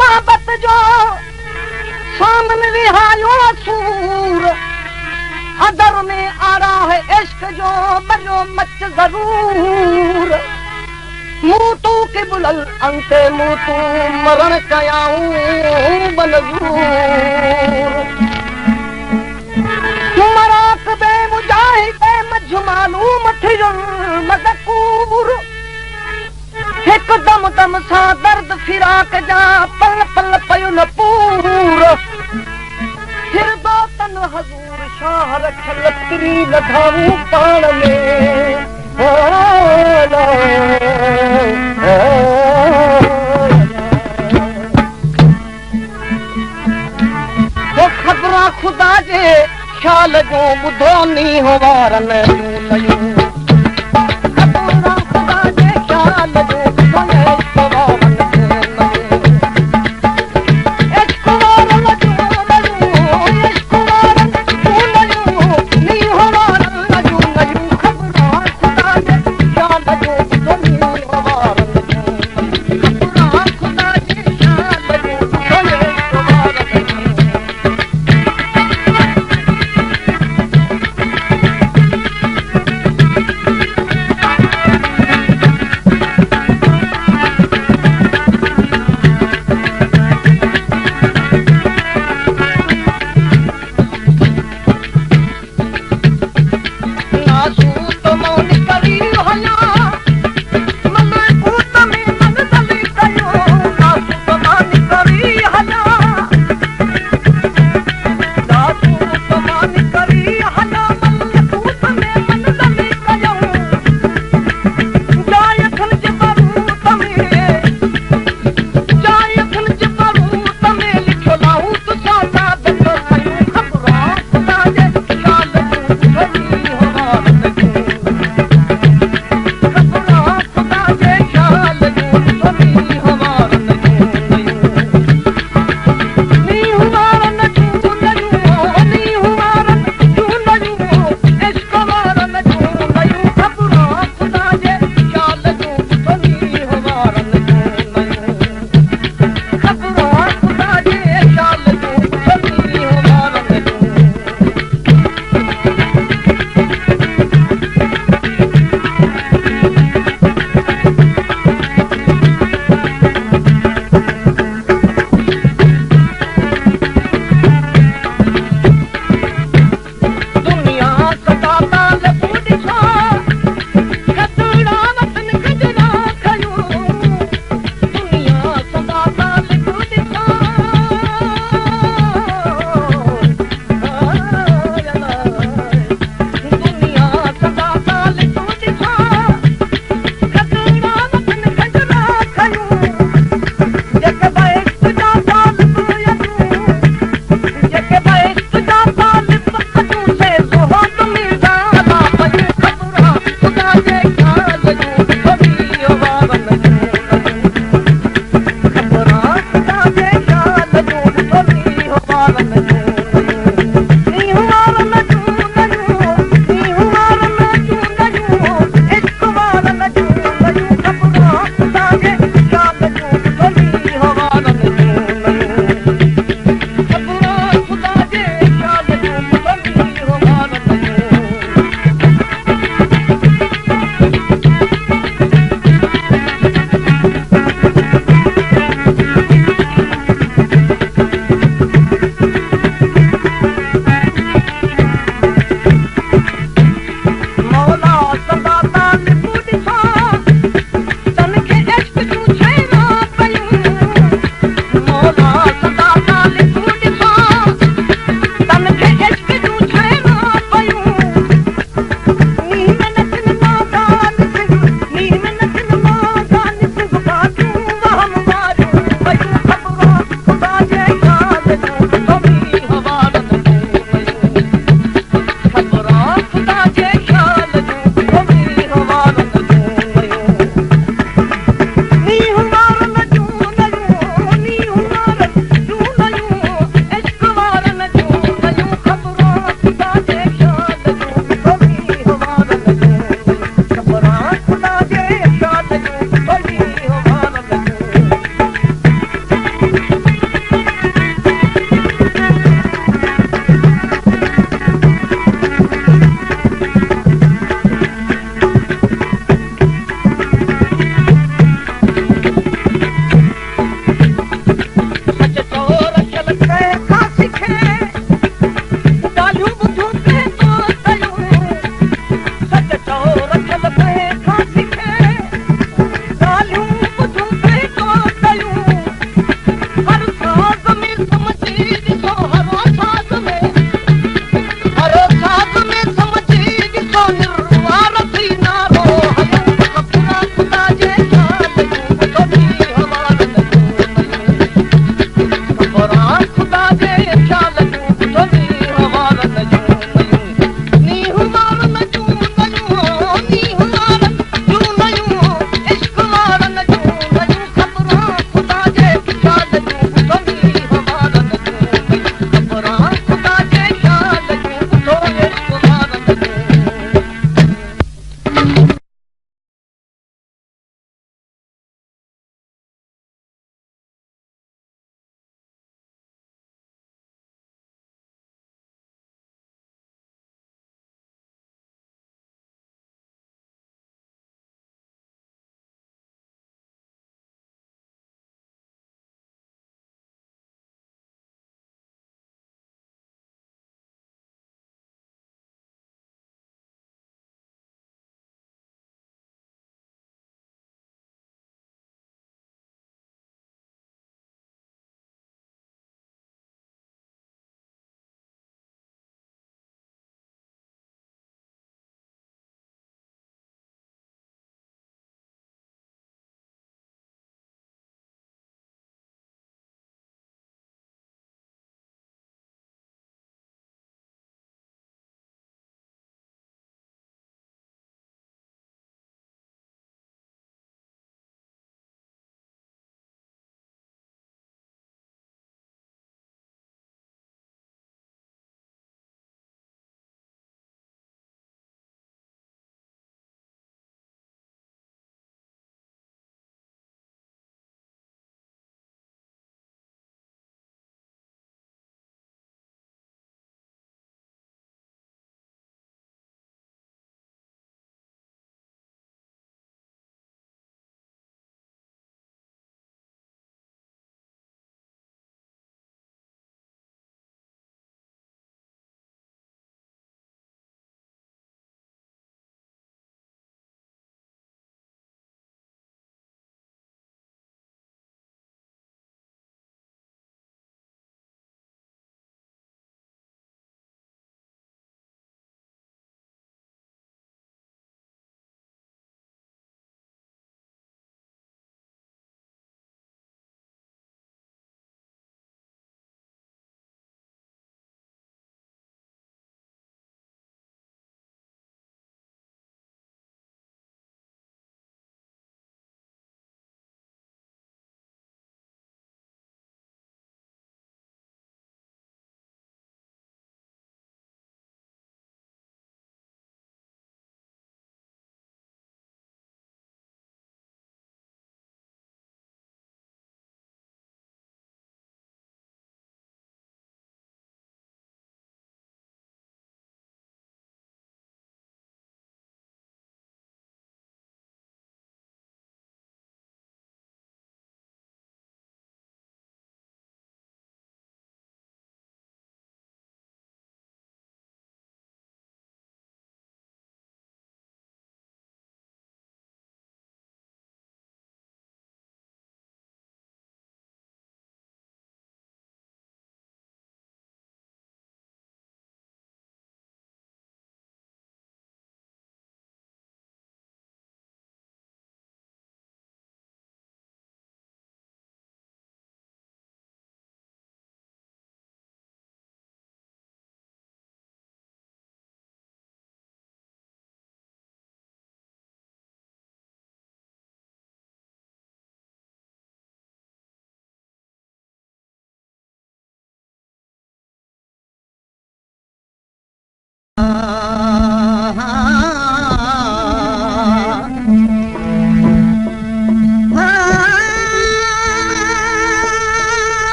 मोहब्बत जो सामन विहायो सूर अदर में आ रहा है इश्क जो बजो मच जरूर मुंह तू के बुलल अंते मुंह तू मरण कयाऊं बनजूर मराक बे मुजाहिद मझ मालूम थियो मज़कूर हिकु दम दम सां दर्द फिराक जा पल पल पयो न पूर फिरदो तन हज़ूर शाह रखियल लतरी लधाऊं पाण में ख़बरां ख़ुदा जे ख़्याल जो ॿुधो नी हो वारनि जूं ख़बरां ख़ुदा जे ख़्याल जो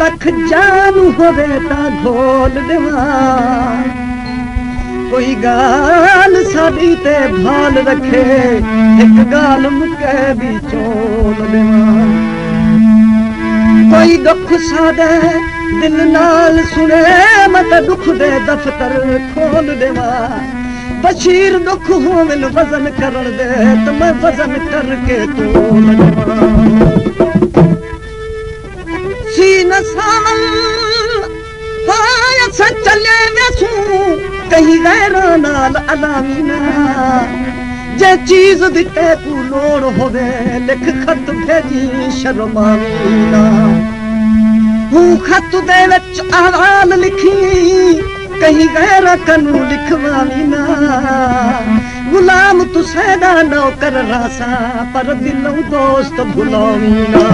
लख जान होवे ता घोल देवा कोई गाल साडी ते भाल रखे एक गाल मुके भी चोल देवा कोई दुख साडे दिल नाल सुने मत दुख दे दफ्तर खोल देवा बशीर दुख हो मिल वजन करण दे तो मैं वजन करके तोल देवा सीन सावल हाय चले वेसू कहीं गैरा नाल अलामीना जे चीज दिते तू लोड़ होवे लिख खत भेजी शर्मावीना हूं खत दे विच अहवाल लिखी कहीं गैरा कनू लिखवावीना गुलाम तू सैदा नौकर रासा पर दिलों दोस्त भुलावीना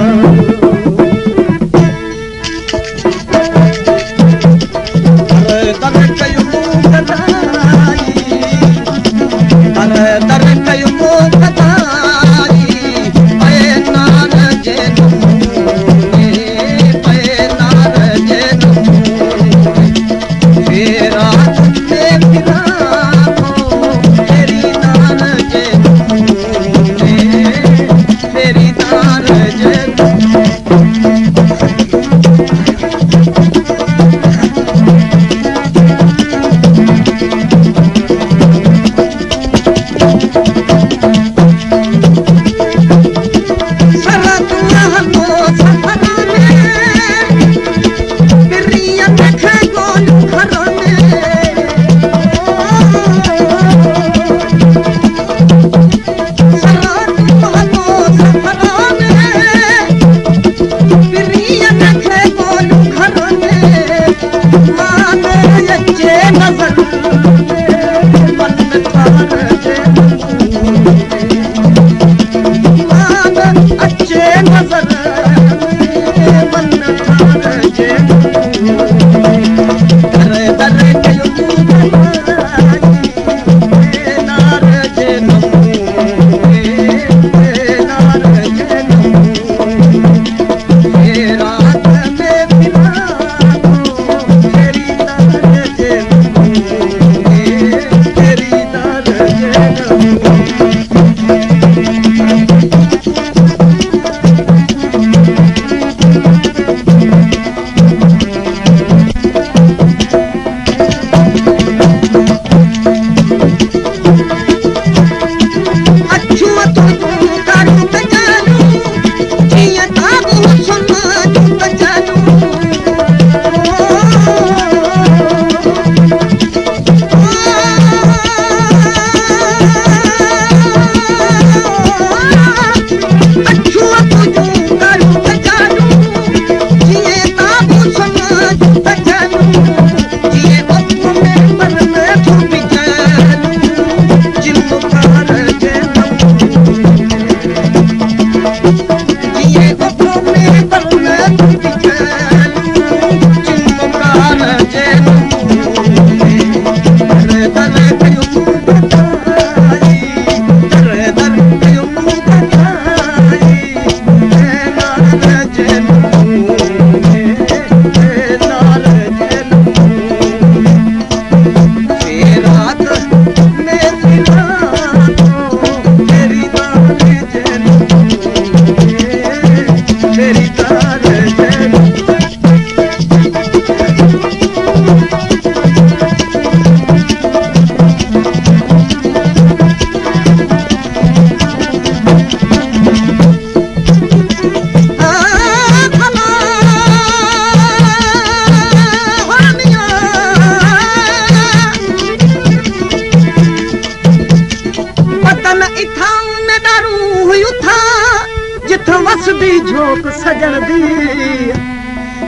झोंक सजण दी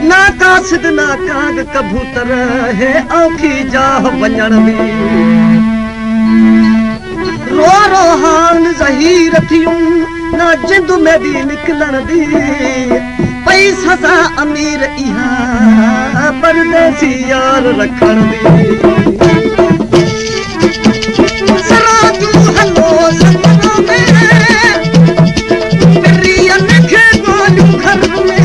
ना कासिद ना काग कबूतर है आंखी जाह वञण दी रो रो हान ज़हीर थियूं ना जिंद में दी निकलण दी पई सज़ा अमीर इहा परदेसी यार रखण दी सराजू हलो सपनों में घर में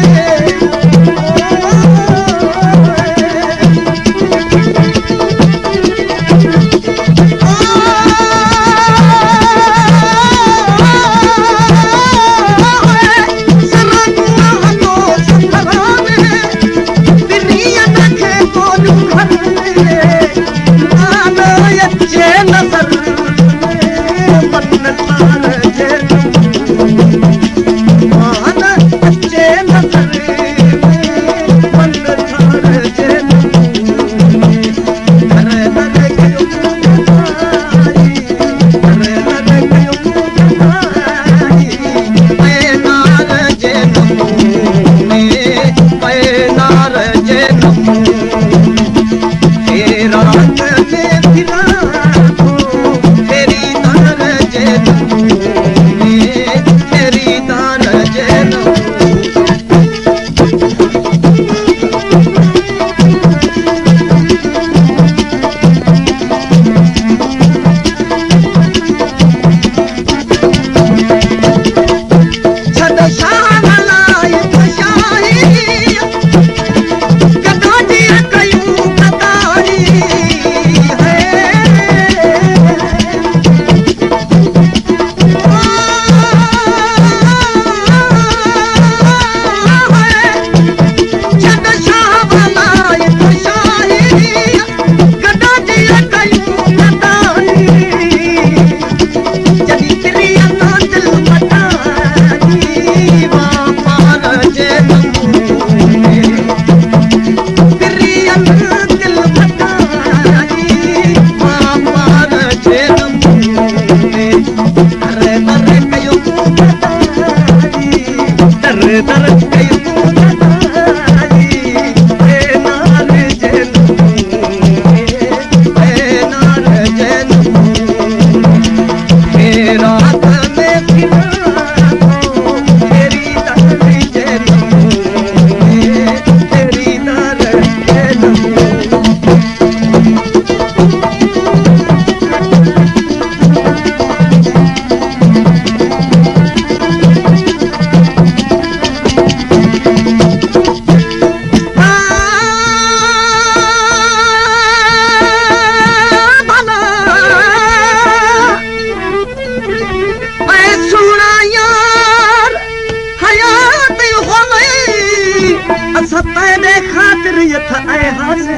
तेरे खातिर यथ आए हासे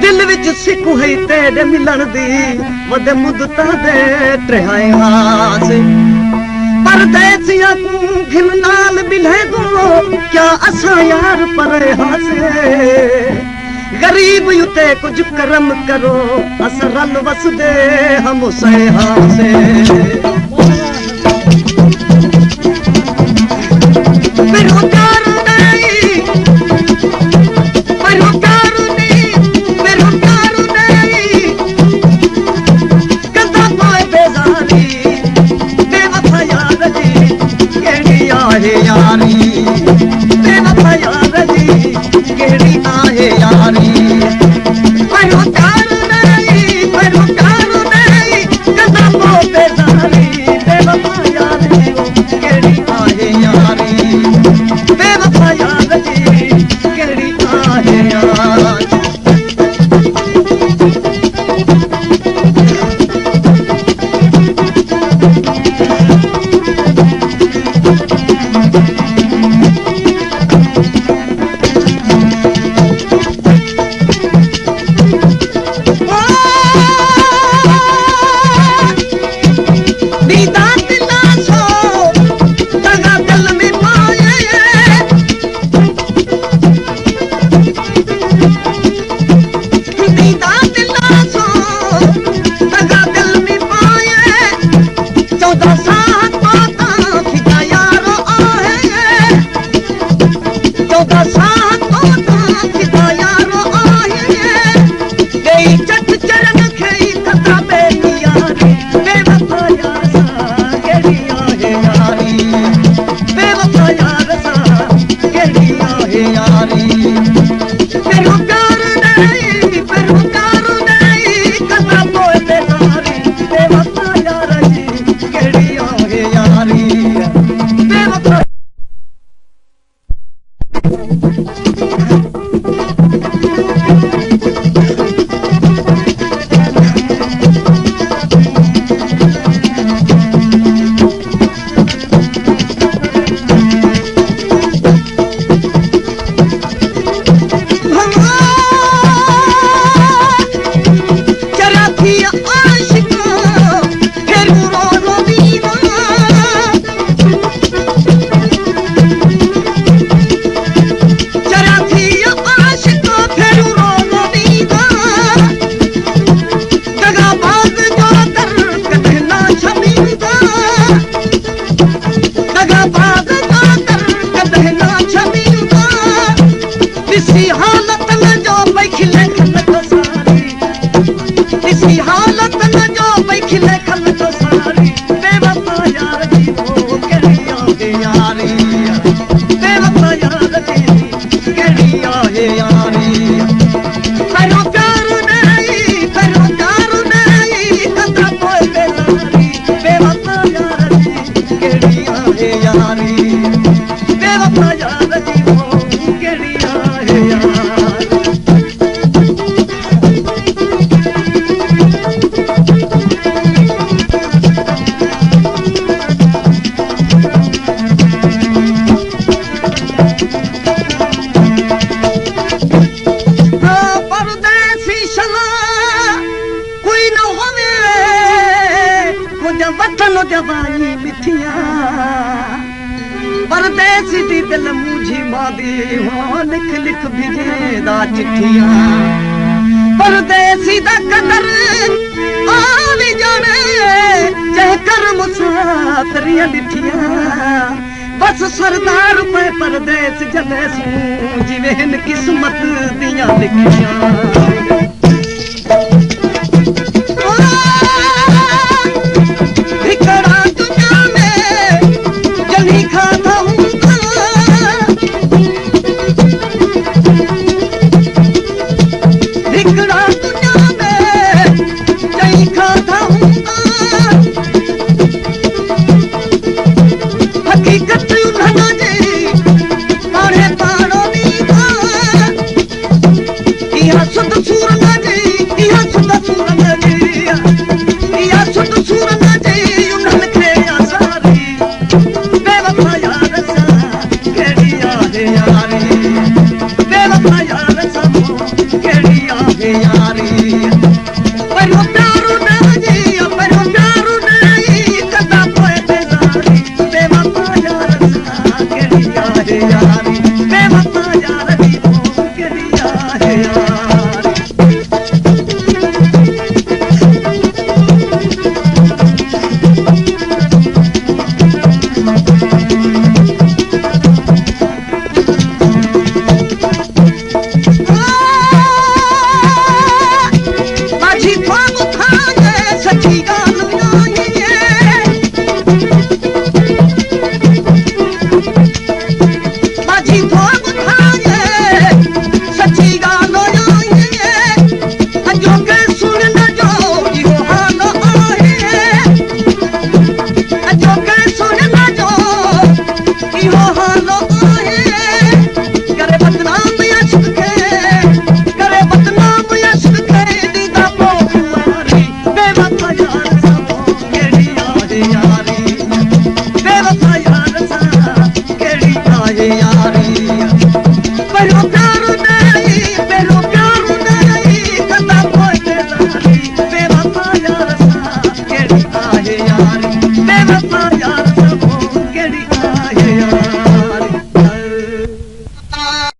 दिल विच सिक हुई तेरे मिलन दी वदे मुद्दता दे ट्रहाए हासे परदेसिया को घिन नाल मिले गो क्या असा यार परे हासे गरीब युते कुछ करम करो अस रल वस दे हम से हासे बेरोकार नहीं कदा कोई बेजारी बेवफा यार जी केड़ी आहे यारी बेवफा यार जी केड़ी आहे यारी बेरोकार नहीं कदा कोई बेजारी बेवफा यार जी केड़ी आहे यारी बेवफा यार जी केड़ी आहे यारी परदेसी दी दिल मुझी मादी हो लिख लिख भिजेदा चिट्ठियां परदेसी दा कदर आवी जाने जह कर मुसाफिरियां डिठियां बस सरदार पे परदेस जले सू जिवें हिन किस्मत दियां लिखियां the बेवफा यार सामो केड़ी आहे यारी पर प्यारो नहीं पर प्यारो नहीं कदा पोए बेजारी बेवफा यार सा केड़ी आहे यारी बेवफा यार दी केड़ी आहे यारी